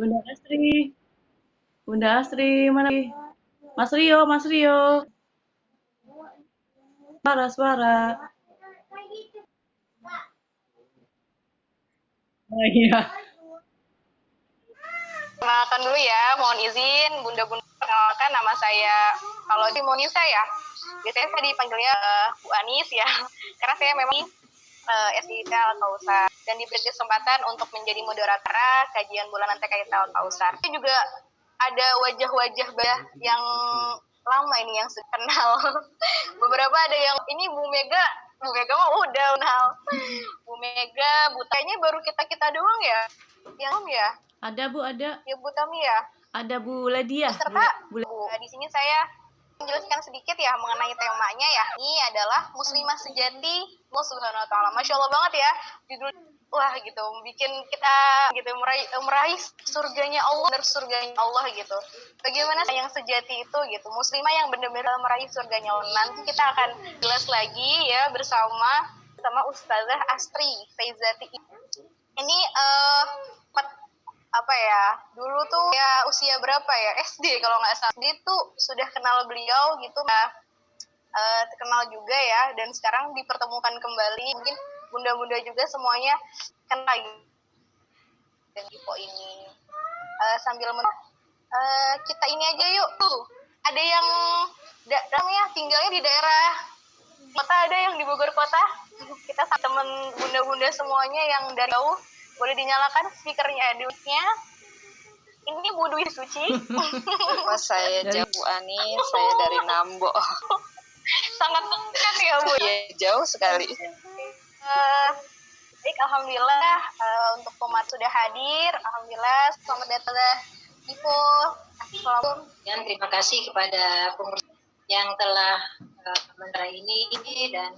Bunda Astri, Bunda Astri, mana? Mas Rio, Mas Rio, suara. Oh iya. Perkenalkan dulu ya, mohon izin Bunda-Bunda, perkenalkan nama saya, kalau di Monisa ya, biasanya saya dipanggilnya Bu Anis ya, karena saya memang SDIT Al-Kausar dan diberi kesempatan untuk menjadi moderator kajian bulanan TKI Al-Kausar. Saya juga ada wajah-wajah yang lama ini yang kenal. Beberapa ada yang ini Bu Mega mah udah kenal. Bu Mega, Bu Tanya baru kita doang ya. Yang ya. Ada Bu, ada. Ya Bu Tami ya. Ada Bu Ladia. Serta di sini saya menjelaskan sedikit ya mengenai temanya ya. Ini adalah muslimah sejati Allah Subhanahu wa taala. Masya Allah banget ya. Judul wah gitu bikin kita gitu meraih surganya Allah, surganya Allah gitu. Bagaimana yang sejati itu gitu. Muslimah yang benar-benar meraih surganya Allah. Nanti kita akan jelas lagi ya bersama Ustazah Astri Faizati. Ini apa ya, dulu tuh ya usia berapa ya, SD kalau nggak salah, dia tuh sudah kenal beliau gitu, terkenal juga ya, dan sekarang dipertemukan kembali, mungkin bunda-bunda juga semuanya kenal dan info ini. Sambil kita ini aja yuk, tuh ada yang tinggalnya di daerah kota, ada yang di Bogor kota, kita sama temen bunda-bunda semuanya yang dari jauh, boleh dinyalakan speakernya, duduknya. Ini Bu Dwi Suci. Saya jauh Bu Ani, saya dari Nambo. Sangat dekat ya Bu. Iya, jauh sekali. Baik, alhamdulillah untuk pemat sudah hadir. Alhamdulillah, selamat datang Ipo. Dan terima kasih kepada pengurus yang telah menerima ini dan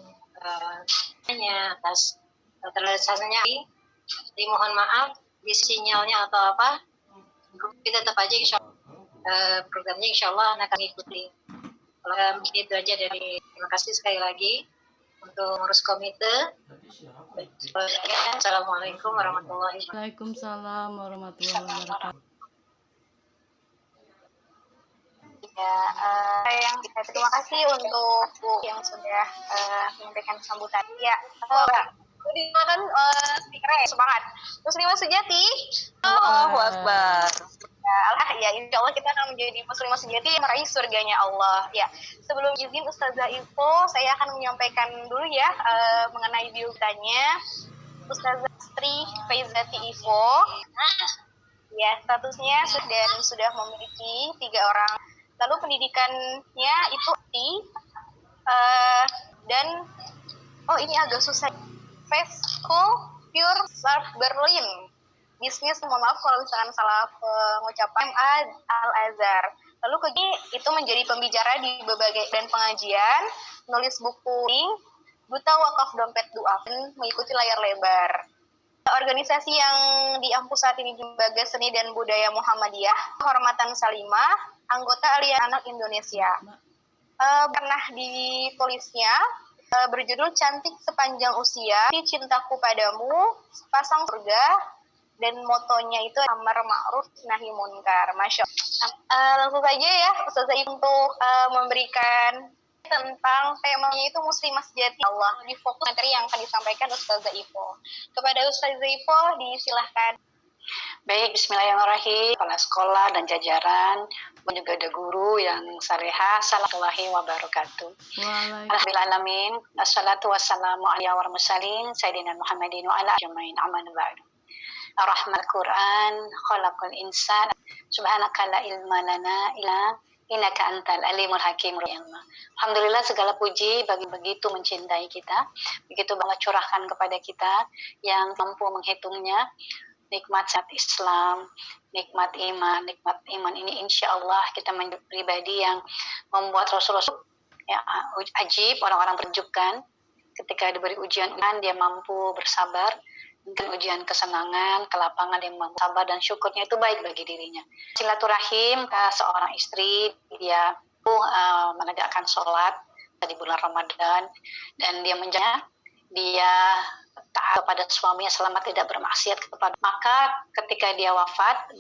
hanya atas terlaksananya. Dimohon maaf di sinyalnya atau apa. Kita tetap aja insya Allah programnya insya Allah akan mengikuti. Itu aja dari terima kasih sekali lagi untuk ngurus komite. Assalamualaikum warahmatullahi wabarakatuh. Waalaikumsalam warahmatullahi wabarakatuh. Ya, yang kita terima kasih untuk Bu yang sudah menyampaikan sambutan. Ya, dimakan speakernya semangat. Muslimah sejati. Allahu Akbar. Ya, insya Allah kita akan menjadi muslimah sejati yang meraih surganya Allah. Ya, sebelum izin Ustazah Info, saya akan menyampaikan dulu ya mengenai bioganya Ustazah Astri Faizati Info. Ya, statusnya sudah memiliki 3 orang. Lalu pendidikannya itu dan ini agak susah. School Pure Surf Berlin. Bisnis, mohon maaf kalau misalkan salah pengucapan, Al-Azhar. Lalu itu menjadi pembicara di berbagai dan pengajian, nulis buku, Duta Wakaf Dompet Duafen, mengikuti layar lebar. Organisasi yang diampu saat ini di Lembaga Seni dan Budaya Muhammadiyah, Kehormatan Salimah, anggota Aliansi Anak Indonesia. Pernah ditulisnya berjudul Cantik Sepanjang Usia, Cintaku Padamu, Pasang Surga, dan motonya itu Amar Ma'ruf Nahi Munkar. Masya Allah. Langsung saja ya Ustazah untuk memberikan tentang temanya itu muslimah sejati Allah. Di fokus materi yang akan disampaikan Ustazah Ipo. Kepada Ustazah Ipo disilahkan. Baik, bismillahirrahmanirrahim. Kepala sekolah dan jajaran, dan juga ada guru yang salehah. Assalamualaikum warahmatullahi wabarakatuh. Alhamdulillahirrahmanirrahim. Assalatu wassalamu ala mursalin Sayyidina Muhammadin wa ala ajmain aman ba'du. Ar-Rahman Quran, khalaqal insan, subhanaka la ilma lana illa innaka antal alimul hakim. Alhamdulillah segala puji bagi begitu mencintai kita, begitu banget curahkan kepada kita yang mampu menghitungnya. Nikmat saat Islam, nikmat iman ini insya Allah kita menjadi pribadi yang membuat Rasulullah ya, ajib, orang-orang berjubkan ketika diberi ujian dia mampu bersabar, mungkin ujian kesenangan, kelapangan dia mampu sabar dan syukurnya itu baik bagi dirinya. Silaturahim seorang istri, dia menegakkan sholat di bulan Ramadan dan dia taat kepada suaminya selama tidak bermaksiat kepada, maka ketika dia wafat,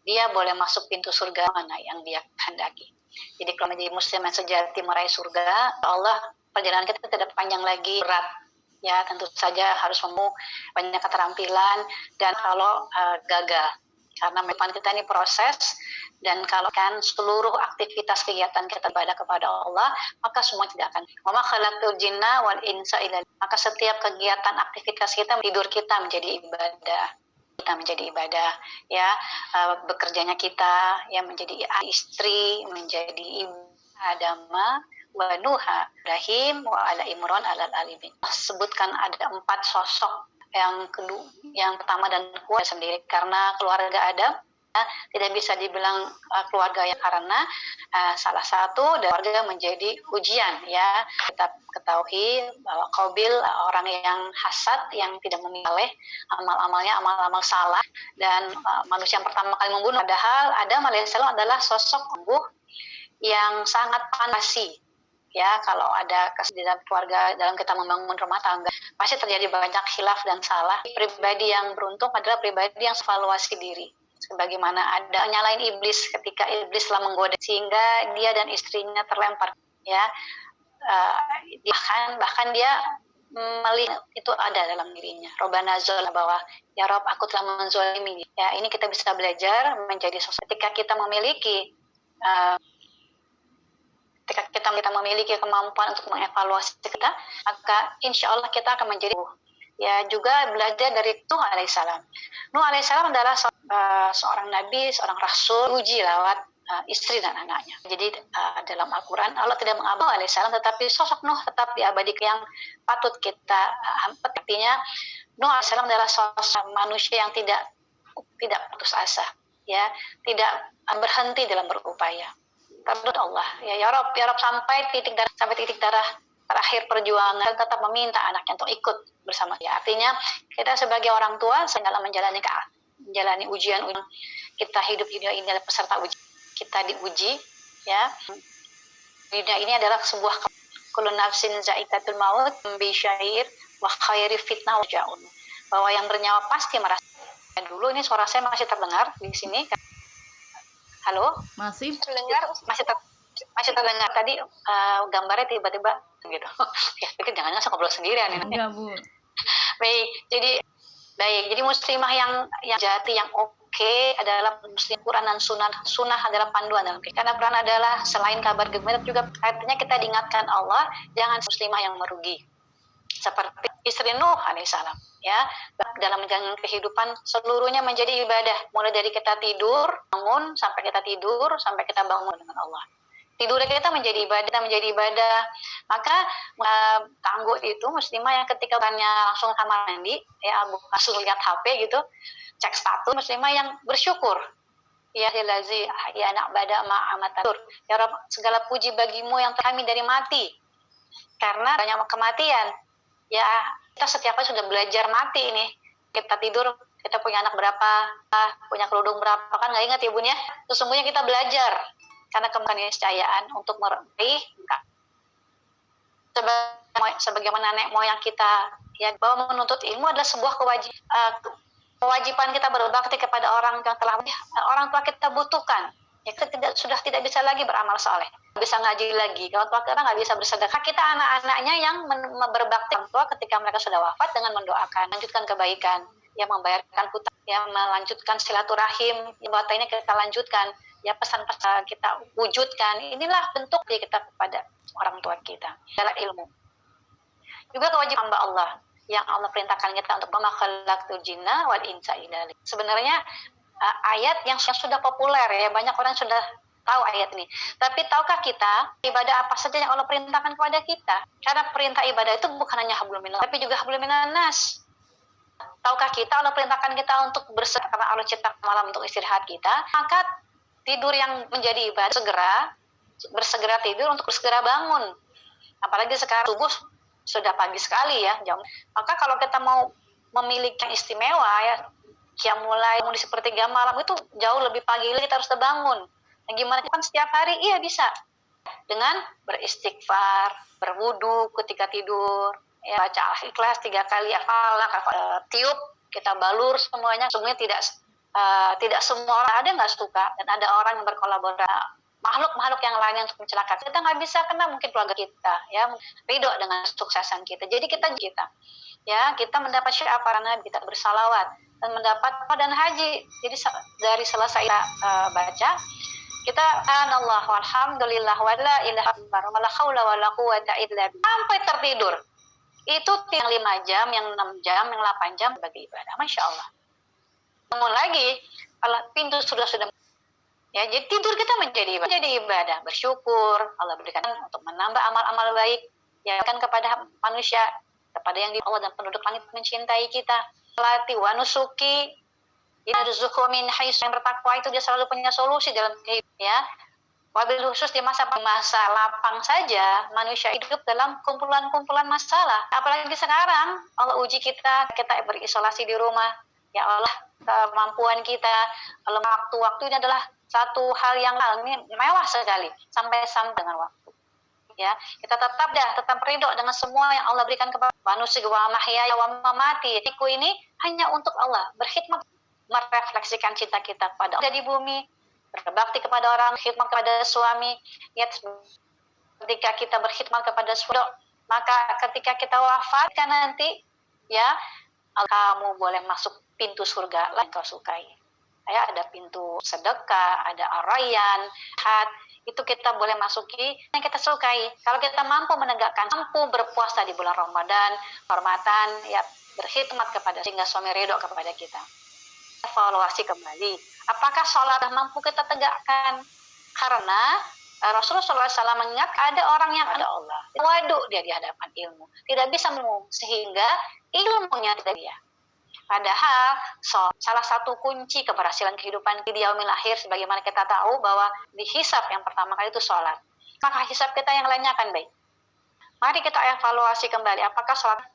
dia boleh masuk pintu surga mana yang dia kehendaki. Jadi kalau menjadi muslim yang sejati meraih surga, Allah perjalanan kita tidak panjang lagi, berat. Ya, tentu saja harus banyak keterampilan, dan kalau gagal, karena memang kita ini proses, dan kalau kan seluruh aktivitas kegiatan kita ibadah kepada Allah, maka semua tidak akan. Wa ma khalaqtul jinna wal insa illa, maka setiap kegiatan aktivitas kita, tidur kita menjadi ibadah, ya, bekerjanya kita yang menjadi istri, menjadi ibu, Adama wa Nuha, Ibrahim wa ala Imran alal alimin. Sebutkan ada 4 sosok. Yang pertama dan kuat sendiri, karena keluarga Adam tidak bisa dibilang keluarga yang, karena salah satu dari keluarga menjadi ujian, ya. Kita ketahui bahwa Qabil orang yang hasad, yang tidak memilih amal-amalnya, amal-amal salah, dan manusia yang pertama kali membunuh. Padahal Adam alaihissalam adalah sosok pembunuh yang sangat panasi. Ya, kalau ada di dalam keluarga, dalam kita membangun rumah tangga, pasti terjadi banyak khilaf dan salah. Pribadi yang beruntung adalah pribadi yang evaluasi diri. Sebagaimana ada nyalain iblis ketika iblis telah menggoda sehingga dia dan istrinya terlempar. Ya, bahkan dia melihat itu ada dalam dirinya. Robbana zola, bahwa ya Rob, aku telah menzolimi. Ya, ini kita bisa belajar menjadi sosok. Ketika kita memiliki kemampuan untuk mengevaluasi kita, maka insya Allah kita akan menjadi, ya, juga belajar dari Nuh alaihissalam. Nuh alaihissalam adalah seorang nabi, seorang rasul, uji lewat istri dan anaknya. Jadi dalam Al-Quran Allah tidak mengabaikan alaihissalam, tetapi sosok Nuh tetap diabadikan, yang patut kita artinya Nuh alaihissalam adalah sosok manusia yang tidak putus asa, ya, tidak berhenti dalam berupaya. Menurut Allah, ya Rob, sampai titik darah terakhir perjuangan, tetap meminta anaknya untuk ikut bersama dia. Artinya kita sebagai orang tua dalam menjalani ujian kita hidup di dunia ini adalah peserta uji. Kita diuji, ya. Dunia ini adalah sebuah kullu nafsin za'iqatul maut bi syair wa khairi fitnah wajaun. Bahwa yang bernyawa pasti merasa. Dulu ini suara saya masih terdengar di sini. Halo? Masih terdengar? Masih terdengar. Tadi gambarnya tiba-tiba gitu. Ya, pikir jangan-jangan saya ngobrol sendirian ini. Enggak, Bu. Baik, jadi muslimah yang jati, yang oke adalah muslim. Quran dan sunnah adalah panduan dalam kita. Karena Quran adalah selain kabar gembira juga artinya kita diingatkan Allah, jangan muslimah yang merugi. Seperti istri Nuh alaihissalam, ya, dalam menjalani kehidupan seluruhnya menjadi ibadah, mulai dari kita bangun sampai kita bangun dengan Allah. Tidur kita menjadi ibadah, maka tangguh itu muslimah yang ketika langsung kamar mandi, ya, langsung lihat HP gitu, cek status, muslimah yang bersyukur. Ya Hilazi, ya anak bada ma'amatur, ya Rabb, segala puji bagimu yang kami dari mati, karena banyak kematian. Ya, kita setiap hari sudah belajar mati ini. Kita tidur, kita punya anak berapa, punya kerudung berapa, kan nggak ingat ya Bun ya? Sesungguhnya kita belajar, karena keniscayaan untuk meraih sebagaimana nenek moyang kita, ya, bahwa menuntut ilmu adalah sebuah kewajiban kita berbakti kepada orang yang telah orang tua kita butuhkan. Ya, kita sudah tidak bisa lagi beramal soleh, bisa ngaji lagi. Kalau tua kita nggak bisa bersedekah, kita anak-anaknya yang berbakti orang tua ketika mereka sudah wafat dengan mendoakan, lanjutkan kebaikan, ya, membayarkan hutang, ya, melanjutkan silaturahim, ibadah ini kita lanjutkan, ya, pesan-pesan kita wujudkan. Inilah bentuk kita kepada orang tua kita adalah ilmu. Juga kewajiban hamba Allah yang Allah perintahkan kita untuk ma khalaqtul jinna wal insa illa liya'budun. Sebenarnya ayat yang sudah populer, ya, banyak orang sudah tahu ayat ini. Tapi tahukah kita ibadah apa saja yang Allah perintahkan kepada kita? Karena perintah ibadah itu bukan hanya hablum minallah, tapi juga hablum minan nas. Tahukah kita Allah perintahkan kita untuk karena Allah ciptakan malam untuk istirahat kita, maka tidur yang menjadi ibadah, bersegera tidur untuk bersegera bangun. Apalagi sekarang subuh sudah pagi sekali, ya, jam. Maka kalau kita mau memiliki yang istimewa, ya, yang mulai di sepertiga malam itu jauh lebih pagi lagi kita harus terbangun. Nah, gimana kan setiap hari? Iya bisa. Dengan beristighfar, berwudu ketika tidur, ya baca Al-Ikhlas 3 kali, tiup, kita balur semuanya tidak semua orang, ada nggak suka dan ada orang yang berkolaborasi makhluk-makhluk yang lain untuk mencelakakan kita, nggak bisa kena, mungkin keluarga kita ya ridho dengan suksesan kita. Jadi kita ya kita mendapat syafaat para nabi, kita bersalawat dan mendapat dan haji. Jadi dari selesai kita baca, kita anallah walhamdulillah wala ilaha illallah wala haula wala quwata illa billah sampai tertidur. Itu yang 5 jam, yang 6 jam, yang 8 jam bagi ibadah. Masya Allah. Bangun lagi, kalau pintu sudah ya, jadi tidur kita menjadi ibadah, bersyukur Allah berikan untuk menambah amal-amal baik ya kan kepada manusia, kepada yang di Allah dan penduduk langit mencintai kita. Lati wa nusuki yarzuqu min haitsu, yang bertakwa itu dia selalu punya solusi dalam kehidupan ya. Wabil khusus di masa lapang saja manusia hidup dalam kumpulan-kumpulan masalah. Apalagi sekarang Allah uji kita berisolasi di rumah. Ya Allah, kemampuan kita, kalau waktu ini adalah satu hal yang mewah sekali sampai dengan waktu. Ya, kita tetap ridho dengan semua yang Allah berikan kepada manusia. Wa mahyaya wa mamati. Iku ini hanya untuk Allah, berkhidmat, merefleksikan cinta kita kepada Allah di bumi, berbakti kepada orang, khidmat kepada suami. Ya, ketika kita berkhidmat kepada suami, maka ketika kita wafat kan nanti ya kamu boleh masuk pintu surga yang kau sukai. Ya, ada pintu sedekah, ada arayan, itu kita boleh masuki yang kita sukai. Kalau kita mampu berpuasa di bulan Ramadan, hormatan, ya berkhidmat kepada sehingga suami ridho kepada kita. Evaluasi kembali, apakah sholat mampu kita tegakkan? Karena Rasulullah SAW mengingat ada orang yang ada Allah, waduk dia di hadapan ilmu, tidak bisa sehingga ilmunya tidak dia. Padahal salah satu kunci keberhasilan kehidupan di yaumil akhir, sebagaimana kita tahu bahwa di hisab yang pertama kali itu sholat. Maka hisab kita yang lainnya akan baik. Mari kita evaluasi kembali, apakah sholat,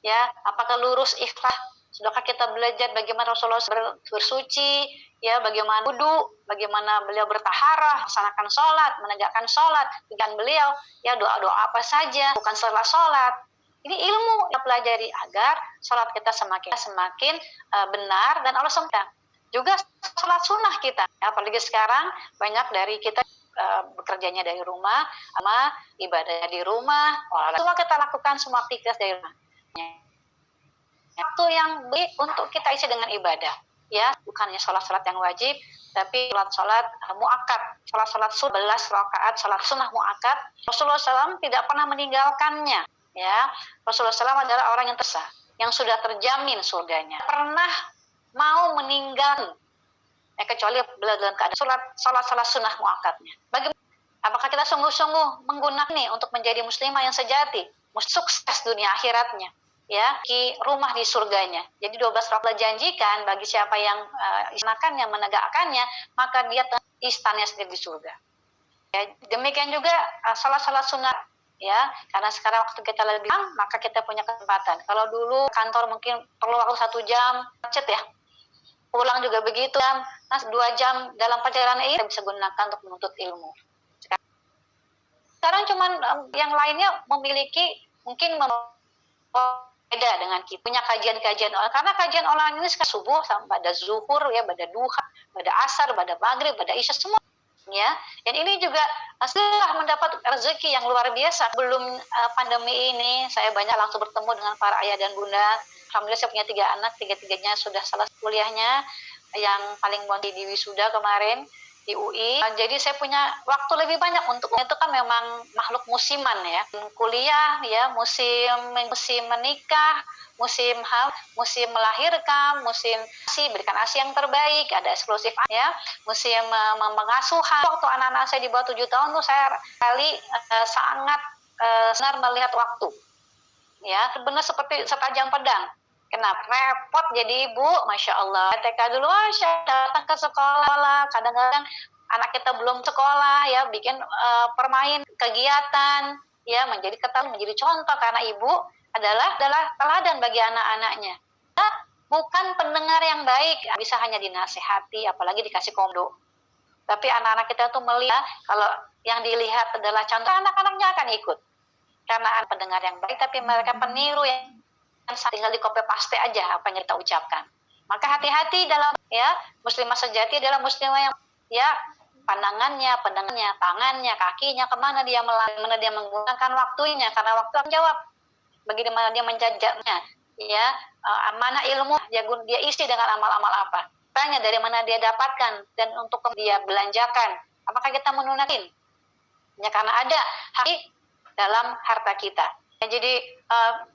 ya, apakah lurus ikhlas? Sudahkah kita belajar bagaimana Rasulullah bersuci, ya, bagaimana wudu, bagaimana beliau bertaharah, melaksanakan sholat, menegakkan sholat, dengan beliau, ya doa-doa apa saja, bukan setelah sholat. Ini ilmu yang pelajari agar sholat kita semakin benar dan Allah SWT. Juga sholat sunnah kita. Apalagi sekarang banyak dari kita bekerjanya dari rumah, sama ibadahnya di rumah. Semua kita lakukan semua aktivitas dari rumah. Waktu yang baik untuk kita isi dengan ibadah. Ya, bukannya sholat-sholat yang wajib, tapi sholat mu'akkad, sholat 11 rakaat, sholat sunnah mu'akkad. Rasulullah SAW tidak pernah meninggalkannya. Ya, Rasulullah SAW adalah orang yang yang sudah terjamin surganya. Pernah mau meninggal, kecuali beliau dalam keadaan sholat sunnah mu'akkadnya. Apakah kita sungguh-sungguh menggunakan nih untuk menjadi muslimah yang sejati, sukses dunia akhiratnya, ya, di rumah di surganya. Jadi 12 rakaat janjikan bagi siapa yang yang menegakkannya, maka dia istananya sendiri di surga. Ya, demikian juga sholat sunnah. Ya, karena sekarang waktu kita lebih lama, maka kita punya kesempatan. Kalau dulu kantor mungkin perlu waktu 1 jam, macet ya, pulang juga begitu, 2 jam dalam perjalanan ini kita bisa gunakan untuk menuntut ilmu. Sekarang cuman yang lainnya memiliki mungkin beda dengan kita, punya kajian-kajian online, karena kajian online ini sekarang subuh sampai pada zuhur, ya, pada duha, pada asar, pada maghrib, pada isya, semua. Ya, dan ini juga setelah mendapat rezeki yang luar biasa. Belum pandemi ini, saya banyak langsung bertemu dengan para ayah dan bunda. Alhamdulillah saya punya 3 anak, 3-tiganya sudah selesai kuliahnya. Yang paling muda di wisuda kemarin di UI. Jadi saya punya waktu lebih banyak untuk itu, kan memang makhluk musiman ya. Kuliah ya, musim menikah, musim melahirkan, musim berikan ASI yang terbaik, ada eksklusif ya, musim mengasuhan. Waktu anak-anak saya di bawah 7 tahun tuh saya sangat benar melihat waktu. Ya, benar seperti setajam pedang. Kenapa? Repot jadi ibu, Masya Allah. TK dulu, datang ke sekolah, kadang-kadang anak kita belum sekolah, ya, bikin permain kegiatan, ya, menjadi contoh, karena ibu adalah teladan bagi anak-anaknya. Kita bukan pendengar yang baik, bisa hanya dinasihati, apalagi dikasih komando. Tapi anak-anak kita tuh melihat, kalau yang dilihat adalah contoh, anak-anaknya akan ikut. karena pendengar yang baik, tapi mereka peniru yang tinggal di copy paste aja apa yang kita ucapkan. Maka hati-hati dalam ya, muslimah sejati adalah muslimah yang ya pandangannya, tangannya, kakinya, kemana dia menggunakan waktunya, karena waktu akan jawab. Bagaimana dia menjajaknya, ya mana ilmu dia isi dengan amal-amal apa. Tanya dari mana dia dapatkan dan untuk dia belanjakan. Apakah kita menunaikan? Ya karena ada hak dalam harta kita. Ya, jadi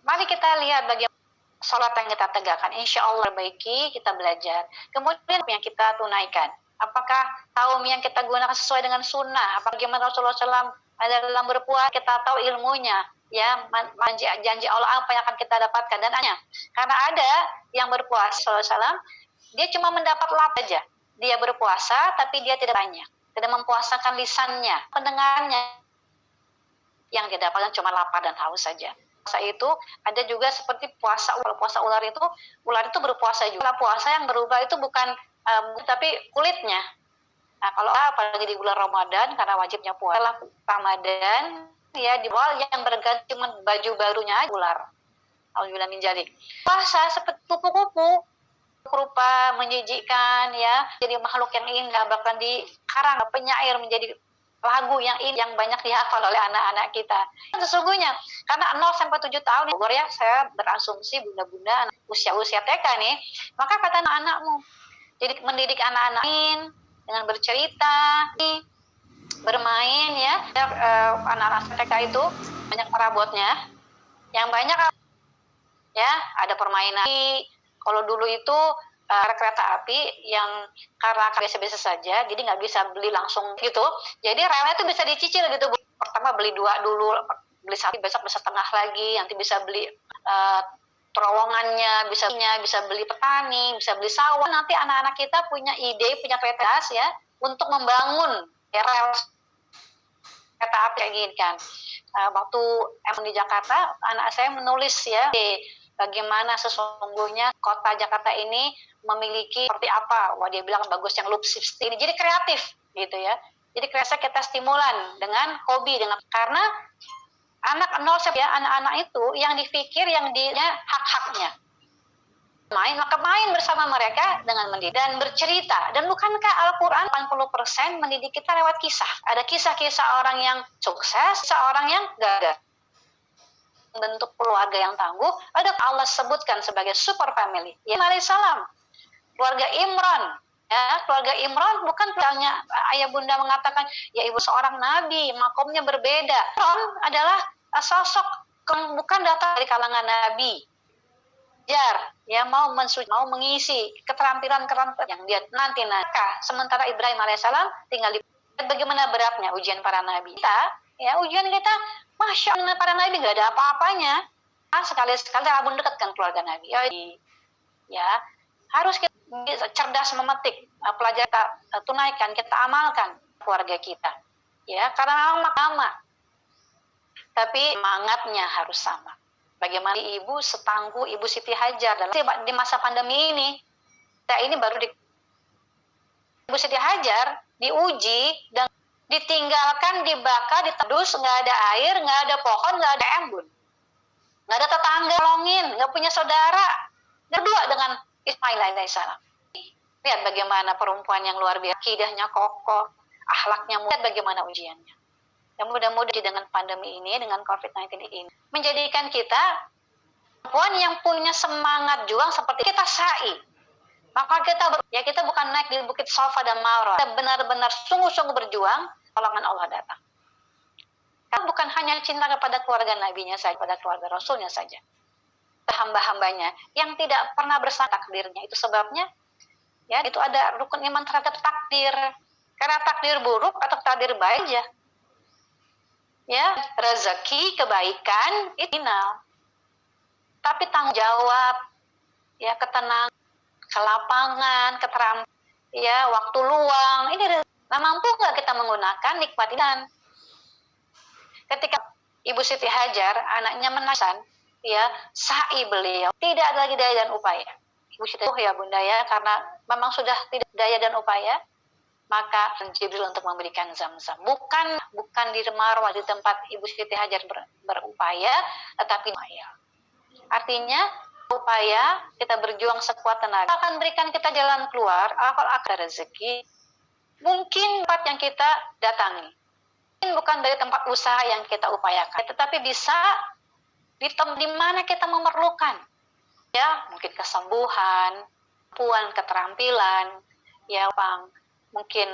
mari kita lihat bagaimana sholat yang kita tegakkan. Insya Allah perbaiki, kita belajar. Kemudian yang kita tunaikan. Apakah kaum yang kita gunakan sesuai dengan sunnah? Apakah bagaimana Rasulullah SAW ada dalam berpuasa, kita tahu ilmunya, ya janji Allah apa yang akan kita dapatkan dan hanya karena ada yang berpuasa SAW, dia cuma mendapat lap aja, dia berpuasa tapi dia tidak banyak, tidak mempuasakan lisannya, pendengarannya, yang dia dapatkan cuma lapar dan haus saja. Puasa itu ada juga seperti puasa ular itu berpuasa juga. Puasa yang berubah itu bukan tapi kulitnya. Nah, kalau apalagi di bulan Ramadan karena wajibnya puasa Ramadan ya di awal yang berganti cuma baju barunya aja ular. Alhamdulillah min dzalik. Puasa seperti kupu-kupu rupa menjijikkan ya, jadi makhluk yang indah bahkan dikarang penyair menjadi lagu yang banyak dihafal oleh anak-anak kita. Sesungguhnya karena 0 sampai 7 tahun ya, saya berasumsi bunda-bunda usia-usia TK nih, maka kata anak-anakmu jadi mendidik anak-anak dengan bercerita, bermain ya. Anak-anak TK itu banyak perabotnya, yang banyak ya ada permainan. Kalau dulu itu kereta api yang karena biasa-biasa saja, jadi nggak bisa beli langsung gitu. Jadi relnya itu bisa dicicil gitu. Pertama beli 2 dulu, beli 1, besok bisa setengah lagi, nanti bisa beli terowongannya, bisa beli petani, bisa beli sawah. Nanti anak-anak kita punya ide, punya kreativitas ya untuk membangun ya, rel kereta api kayak gini kan. Waktu di Jakarta, anak saya menulis ya bagaimana sesungguhnya kota Jakarta ini memiliki seperti apa. Wah, dia bilang bagus yang loop system ini. Jadi kreatif gitu ya. Jadi kita stimulan dengan hobi, karena anak-anak itu yang dipikir yang dia hak-haknya. Maka main bersama mereka dengan mendidik dan bercerita. Dan bukankah Al-Quran 80% mendidik kita lewat kisah? Ada kisah-kisah orang yang sukses, kisah orang yang gagal. Bentuk keluarga yang tangguh, ada Allah sebutkan sebagai super family. Ya, alaihissalam. Keluarga Imran. Ya, keluarga Imran bukan misalnya ayah bunda mengatakan, ya ibu seorang nabi, makomnya berbeda. Imran adalah sosok bukan datang dari kalangan nabi. Ya mau mengisi keterampilan yang dia nanti. Sementara Ibrahim alaihissalam tinggal di bagaimana beratnya ujian para nabi. Ujian kita, masya Allah para nabi nggak ada apa-apanya. Sekali-sekali abun dekatkan keluarga nabi. Ya harus kita cerdas memetik pelajaran kita tunaikan, kita amalkan keluarga kita. Ya karena lama, tapi semangatnya harus sama. Bagaimana ibu setangguh Ibu Siti Hajar di masa pandemi ini. Ini baru Ibu Siti Hajar diuji dan ditinggalkan, dibakar, ditedus, nggak ada air, nggak ada pohon, nggak ada embun, nggak ada tetangga longin, nggak punya saudara. Berdua dengan Ismail alaihissalam. Lihat bagaimana perempuan yang luar biasa, akidahnya kokoh, akhlaknya mulia, bagaimana ujiannya. Dan mudah-mudahan dengan pandemi ini, dengan COVID-19 ini, menjadikan kita perempuan yang punya semangat juang seperti kita sa'i. Maka kita bukan naik di bukit Safa dan Marwah. Kita benar-benar sungguh-sungguh berjuang, pertolongan Allah datang. Kita bukan hanya cinta kepada keluarga nabinya saja, pada keluarga rasulnya saja. Hamba-hambanya yang tidak pernah bersama takdirnya. Itu sebabnya ya itu ada rukun iman terhadap takdir. Karena takdir buruk atau takdir baik aja. Ya, rezeki, kebaikan, itu final. Tapi tanggung jawab, ya ketenangan, kelapangan, keterampilan, ya waktu luang, ini mampu nggak kita menggunakan nikmat ini? Ketika Ibu Siti Hajar, anaknya menasan, ya sa'i beliau, tidak ada lagi daya dan upaya. Ibu Siti ya bunda ya, karena memang sudah tidak daya dan upaya, maka Jibril untuk memberikan zam-zam. Bukan di Marwah di tempat Ibu Siti Hajar berupaya, tetapi upaya. Artinya upaya kita berjuang sekuat tenaga akan berikan kita jalan keluar, akal rezeki. Mungkin tempat yang kita datangi, mungkin bukan dari tempat usaha yang kita upayakan, tetapi bisa di mana kita memerlukan, ya mungkin kesembuhan, keterampilan, ya bang. Mungkin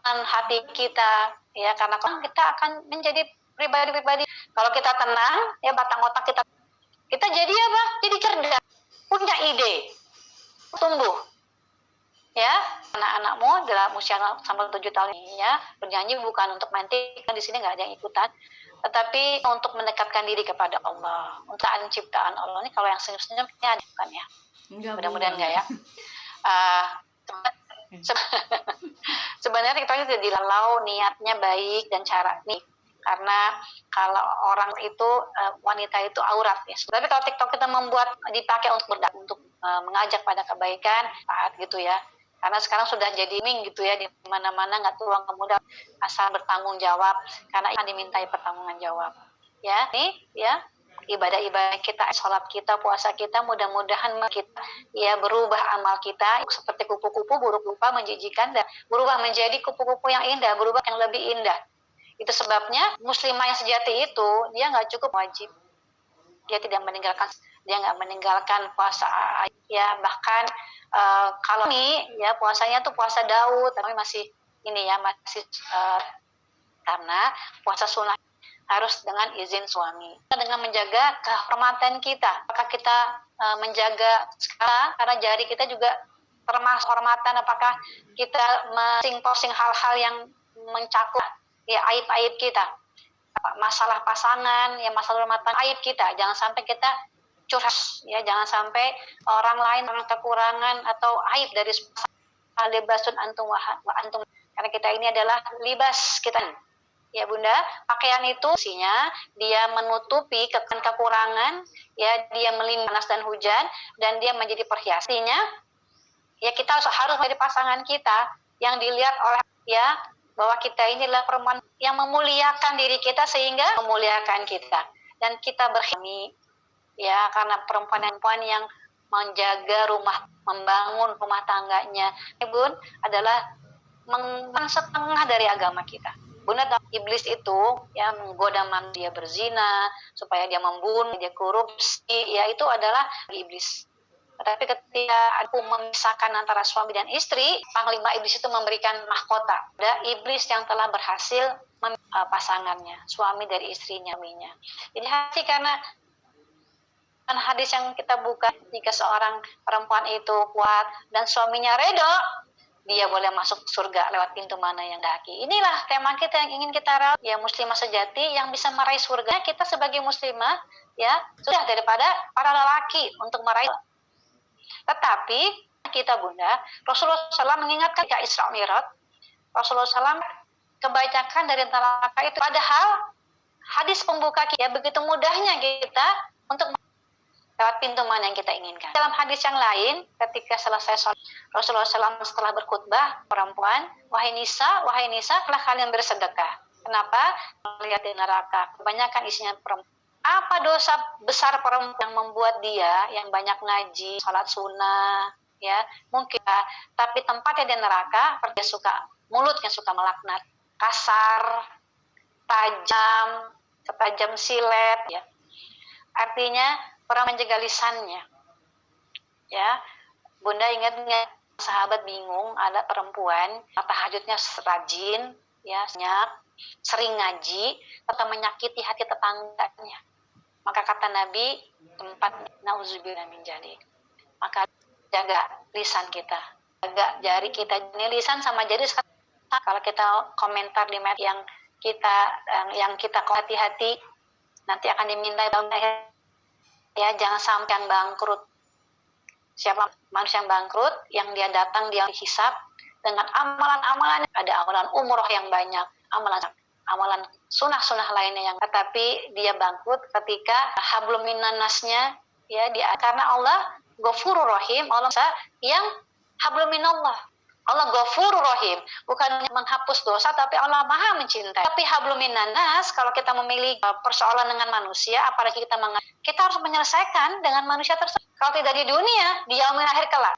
hati kita, ya karena kita akan menjadi pribadi-pribadi. Kalau kita tenang, ya batang otak kita jadi apa? Jadi cerdas, punya ide, tumbuh. Ya, anak-anakmu dalam usia sampai 7 tahun ini ya bernyanyi bukan untuk mantik, kan di sini nggak ada yang ikutan, tetapi untuk mendekatkan diri kepada Allah, untuk ciptaan Allah. Ini kalau yang senyum-senyum ini ada bukan ya? Mudah-mudahan enggak ya. Sebenarnya kita tidak dilalau niatnya baik dan cara nih, karena kalau orang itu wanita itu aurat ya. Tapi kalau TikTok kita membuat dipakai untuk mengajak pada kebaikan, taat gitu ya. Karena sekarang sudah jadi ming gitu ya, di mana-mana nggak tua nggak muda asal bertanggung jawab, karena akan dimintai pertanggunggan jawab. Ya, nih ya ibadah-ibadah kita, sholat kita, puasa kita, mudah-mudahan kita ya berubah amal kita seperti kupu-kupu buruk rupa menjijikan dan berubah menjadi kupu-kupu yang indah, berubah yang lebih indah. Itu sebabnya muslimah yang sejati itu dia nggak cukup wajib, dia nggak meninggalkan puasa ya, bahkan kalau ini ya puasanya tuh puasa Daud, tapi masih ini ya masih karena puasa sunnah harus dengan izin suami, dengan menjaga kehormatan kita. Apakah kita menjaga sekarang karena jari kita juga termasuk kehormatan, apakah kita posting hal-hal yang mencakup ya aib-aib kita, masalah pasangan ya, masalah rumah tangga, aib kita, jangan sampai kita curhat ya, jangan sampai orang lain orang kekurangan atau aib dari libasun antum wa antum, karena kita ini adalah libas kita ya bunda. Pakaian itu isinya dia menutupi kekurangan ya, dia melindungi panas dan hujan, dan dia menjadi perhiasannya ya. Kita harus menjadi pasangan kita yang dilihat oleh ya, bahwa kita inilah perempuan yang memuliakan diri kita sehingga memuliakan kita, dan kita berkhidmat ya, karena perempuan-perempuan yang menjaga rumah, membangun rumah tangganya, Bun, adalah setengah dari agama kita. Bunda, iblis itu ya menggoda manusia berzina supaya dia membunuh, dia korupsi, ya itu adalah iblis. Tetapi ketika aku memisahkan antara suami dan istri, panglima iblis itu memberikan mahkota. Ada iblis yang telah berhasil pasangannya, suami dari istrinya. Jadi hati karena hadis yang kita buka, jika seorang perempuan itu kuat dan suaminya ridho, dia boleh masuk surga lewat pintu mana yang daki. Inilah tema kita yang ingin kita rawat ya, muslimah sejati yang bisa meraih surga. Kita sebagai muslimah ya sudah daripada para lelaki untuk meraih. Tetapi kita bunda, Rasulullah SAW mengingatkan ketika Isra Mi'raj, Rasulullah SAW kebanyakan dari neraka itu, padahal hadis pembuka kita begitu mudahnya kita untuk lewat pintu mana yang kita inginkan. Dalam hadis yang lain, ketika selesai sholat, Rasulullah SAW setelah berkhutbah perempuan, wahai nisa, telah kalian bersedekah. Kenapa? Melihat di neraka, kebanyakan isinya perempuan. Apa dosa besar perempuan yang membuat dia yang banyak ngaji, sholat sunnah, ya mungkin, tapi tempatnya di neraka, dia mulutnya suka melaknat, kasar, tajam silet, ya. Artinya orang menjaga lisannya. Ya, bunda ingat sahabat bingung, ada perempuan tahajudnya rajin, ya banyak, sering ngaji, tetap menyakiti hati tetangganya. Maka kata Nabi, tempat nauzubillah min dzalik. Maka jaga lisan kita, jaga jari kita. Ini lisan sama jari. Kalau kita komentar di med yang kita hati-hati, nanti akan diminta ya, jangan sampai yang bangkrut. Siapa manusia yang bangkrut, yang dia datang dia hisab dengan amalan-amalan, ada amalan umroh yang banyak, amalan sunnah lainnya yang, tetapi dia bangkrut ketika hablum minan nasnya ya, dia karena Allah Ghafurur Rahim, Allah yang hablum minallah, Allah Ghafurur Rahim, bukan menghapus dosa, tapi Allah Maha mencintai. Tapi hablum minan nas, kalau kita memilih persoalan dengan manusia, apalagi kita harus menyelesaikan dengan manusia tersebut. Kalau tidak di dunia, di yaumil akhir kelak.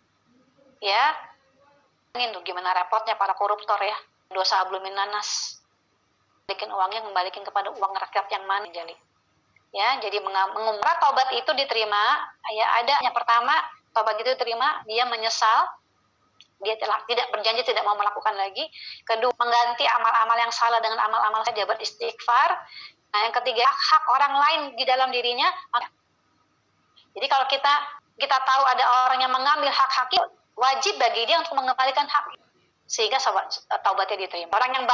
Ya, ini tuh gimana repotnya para koruptor ya. Dosa hablum minan nas. Balikin uangnya, kembalikan kepada uang rakyat yang mana jadi. Ya, jadi mengumrah taubat itu diterima. Ya, ada yang pertama, taubat itu diterima, dia menyesal. Dia tidak berjanji tidak mau melakukan lagi. Kedua, mengganti amal-amal yang salah dengan amal-amal saja, beristighfar. Nah, yang ketiga, hak orang lain di dalam dirinya. Jadi kalau kita tahu ada orang yang mengambil hak-hak itu, wajib bagi dia untuk mengembalikan hak, sehingga taubatnya diterima. Orang yang